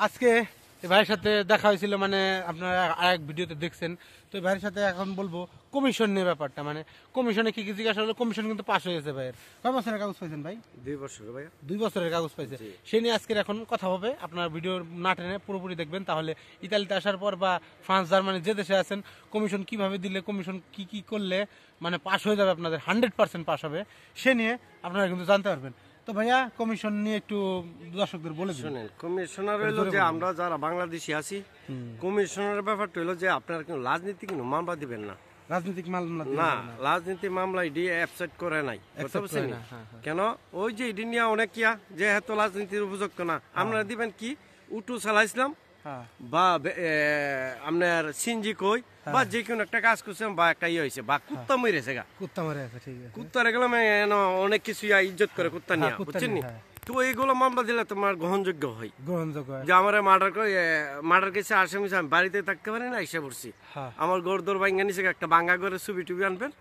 আজকে এই ভাইয়ের সাথে দেখা হয়েছিল, মানে আপনারা আরেক ভিডিওতে দেখছেন। তো এই ভাইয়ের সাথে এখন বলবো কমিশন নিয়ে ব্যাপারটা, মানে কমিশনে কি কি জিজ্ঞাসা হলো। কমিশন কিন্তু পাস হয়েছে ভাইয়ের। কয় বছরের কাগজ পাইছেন ভাই? 2 বছর ভাইয়া। 2 বছরের কাগজ পাইছে। সে নিয়ে আজকের এখন কথা হবে। আপনার ভিডিও না টেনে পুরোপুরি দেখবেন, তাহলে ইতালিতে আসার পর বা ফ্রান্স জার্মানি যে দেশে আছেন কমিশন কিভাবে দিলে, কমিশন কি কি করলে মানে পাস হয়ে যাবে, আপনাদের 100% পাস হবে, সে নিয়ে আপনারা কিন্তু জানতে পারবেন। তো ভাইয়া কমিশন নিয়ে একটু দর্শকদের বলে দিন। শুনেন, কমিশনার হইলো যে আমরা যারা বাংলাদেশি আছি, কমিশনারের ব্যাপারটা হইলো যে আপনারা কোনো রাজনীতি কোনো মামলা দিবেন না। রাজনৈতিক মামলা না, রাজনীতি মামলা ইডি অ্যাপসেট করে নাই। কথা বুঝছেন? কেন ওই যে ইডি নিয়ে অনেক কিয়া যে এত রাজনীতির উপযুক্ত না, আপনারা দিবেন কি উটু চালাইছিলাম বা আপনার সিনজি কই বা যে কোনো একটা কাজ করছেন বা একটা ইয়ে হয়েছে বা কুত্তা মরেছে গা, কুত্তা মারে আছে, ঠিক আছে, কুত্তারে গেলাম অনেক কিছু ইজ্জত করে কুত্তা নিয়ে, বুঝছেন নি? তো এইগুলো মামলা দিলে তোমার গ্রহণযোগ্য হয়, গ্রহণযোগ্য। যে আমার মার্ডার কেসে আসামি আমি বাড়িতে থাকতে পারি না, এসে পড়ছি আমার গড় দর ভাঙ্গা নিচে একটা বাঙ্গা করে ছবি টুবি আনবেন,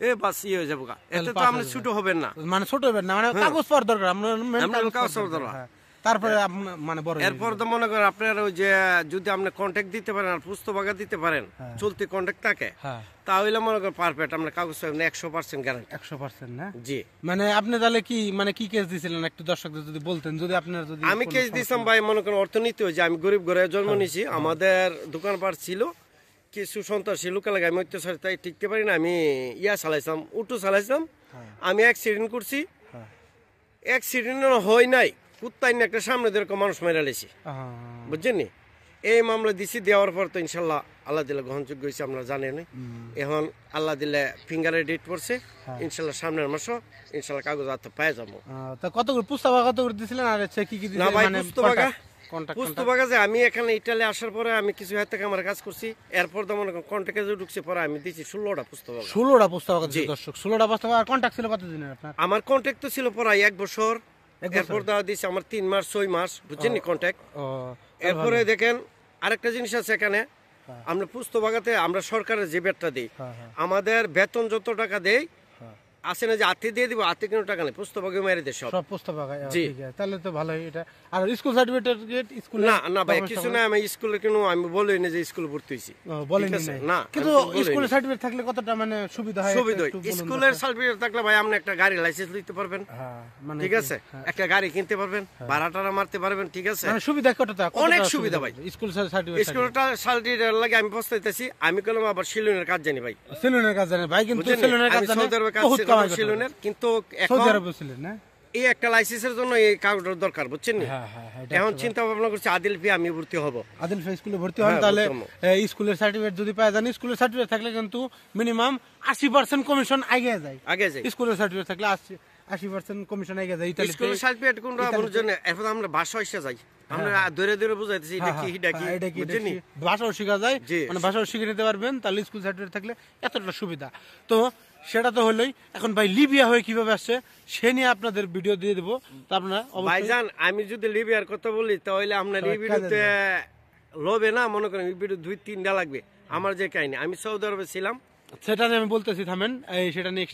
এ বাস ইয়ে হয়ে যাবো। এতে তো আপনি ছোট হবেন না, মানে ছোট হবেন না, মানে কাগজ পাওয়ার দরকার, কাগজ পাওয়ার দরকার। তারপরে মানে বড় এরপর তো মনে করেন আপনার ওই যে যদি আপনি কন্ট্যাক্ট দিতে পারেন আর পুস্তবাগা দিতে পারেন, চলতি কন্ট্যাক্ট থাকে, তাহলে মনে করেন পারফেক্ট আপনার কাগজ পাবেন 100% গ্যারান্টি। 100% না? জি। মানে আপনি তাহলে কি মানে কি কেস দিয়েছিলেন একটু দর্শকদের যদি বলতেন, যদি আপনার যদি। আমি কেস দিয়েছিলাম ভাই, মনে করেন অর্থনীতি হয়েছে, আমি গরিব ঘরে জন্ম নিয়েছি, আমাদের দোকানপাট ছিল, কিছু সন্ত্রাসী লোকাল আমি অত্যাচার তাই টিকতে পারি না, আমি ইয়া চালাইছিলাম, উটু চালাইছিলাম, আমি অ্যাক্সিডেন্ট করছি, অ্যাক্সিডেন্ট হয় নাই, কুত্তাই একটা সামনে দিয়ে মানুষ মেরে লেছি, বুঝছেন নি? এই মামলা দিছি, দেওয়ার পর তো ইনশাল্লাহ আল্লাহ দিলে গ্রহণযোগ্য হয়েছে, আপনারা জানেন। এখন আল্লাহ দিলে ফিঙ্গারে ডেট পড়ছে, ইনশাল্লাহ সামনের মাস ইনশাল্লাহ কাগজ হাতে পেয়ে যাবো। কত করে পুস্তাবা কত করে দিছিলেন আর কি কি না ভাই, পুস্তবাগা যে আমি এখানে ইটালি আসার পরে আমি কিছু হাতে আমার কাজ করছি, এরপর তো মনে করেন কন্ট্যাক্টে ঢুকছে, পরে আমি দিচ্ছি 16টা পুস্তবাগা। 16টা পুস্তবাগা দর্শক, 16টা পুস্তবাগা। আর কন্ট্যাক্ট ছিল কতদিনের আপনার? আমার কন্ট্যাক্ট তো ছিল প্রায় 1 বছর, এরপর দেওয়া দিচ্ছে আমার 3 মাস 6 মাস, বুঝছেন নি কন্ট্যাক্ট। এরপরে দেখেন আরেকটা জিনিস আছে এখানে, আমরা পুস্তবাগাতে আমরা সরকারের যে বেতনটা দিই, আমাদের বেতন যত টাকা দেই আছে না যে আতে দিয়ে দিব, আতে কোনো টাকা নেই, পুস্তবাগে মেরে দেয় সব পুস্তবাগা। জি, তাহলে তো ভালোই। এটা আর স্কুল সার্টিফিকেট স্কুল না না ভাই, কিছু না, আমি স্কুলে কেন আমি বলি না যে স্কুলে ভর্তি হইছি, বলেন না, কিন্তু স্কুলের সার্টিফিকেট থাকলে কতটা মানে সুবিধা হয়? সুবিধা স্কুলের সার্টিফিকেট থাকলে ভাই আপনি একটা গাড়ি লাইসেন্স নিতে পারবেন, ঠিক আছে, একটা গাড়ি কিনতে পারবেন, ভাড়া টাড়া মারতে পারবেন, ঠিক আছে, মানে সুবিধা কতটা? অনেক সুবিধা ভাই স্কুল সার্টিফিকেট। স্কুলটা সার্টিফিকেট লাগে আমি পস্তাইতেছি, আমি কলম আবার সেলুনের কাজ জানি ভাই, সেলুনের কাজ জানেন ভাই, কিন্তু সেলুনের কাজ জানেন বহুত কামাই করে সেলুনের, কিন্তু সৌদি আরবে ছিলেন না, এই একটা লাইসেন্সের জন্য এই কাগজের দরকার, বুঝছেন না? এখন চিন্তা ভাবনা করছি আদিল ফি আমি ভর্তি হব, আদিল ফি স্কুলে ভর্তি হন, তাহলে স্কুলের সার্টিফিকেট যদি পাওয়া যান, স্কুলের সার্টিফিকেট থাকলে কিন্তু মিনিমাম 80% কমিশন আগে যায়, স্কুলের সার্টিফিকেট থাকলে 80% কমিশন আগে যায়। স্কুলের সার্টিফিকেট কোনটা বলার জন্য এখন আমরা ভাষা এসে যাই, আমরা ধরে ধরে বুঝাইতেছি এটা কি এটা কি, বুঝছেন নি? ভাষাও শেখা যায়, মানে ভাষাও শিখে নিতে পারবেন, তাহলে স্কুল সার্টিফিকেট থাকলে এতটা সুবিধা। তো সেটা তো হলোই, এখন ভাই লিবিয়া হয়ে কিভাবে আসছে সে নিয়ে আপনাদের ভিডিও দিয়ে দেবো। তো আপনারা ভাইজান, আমি যদি লিবিয়ার কথা বলি তাহলে আপনার এই ভিডিওতে লবে না, মনে করেন এই ভিডিও 2-3টা লাগবে। আমার যে কাহিনী, আমি সৌদি আরবে ছিলাম, সেটা নিয়ে আমি বলতেছি, থামেন, সেটা নিয়ে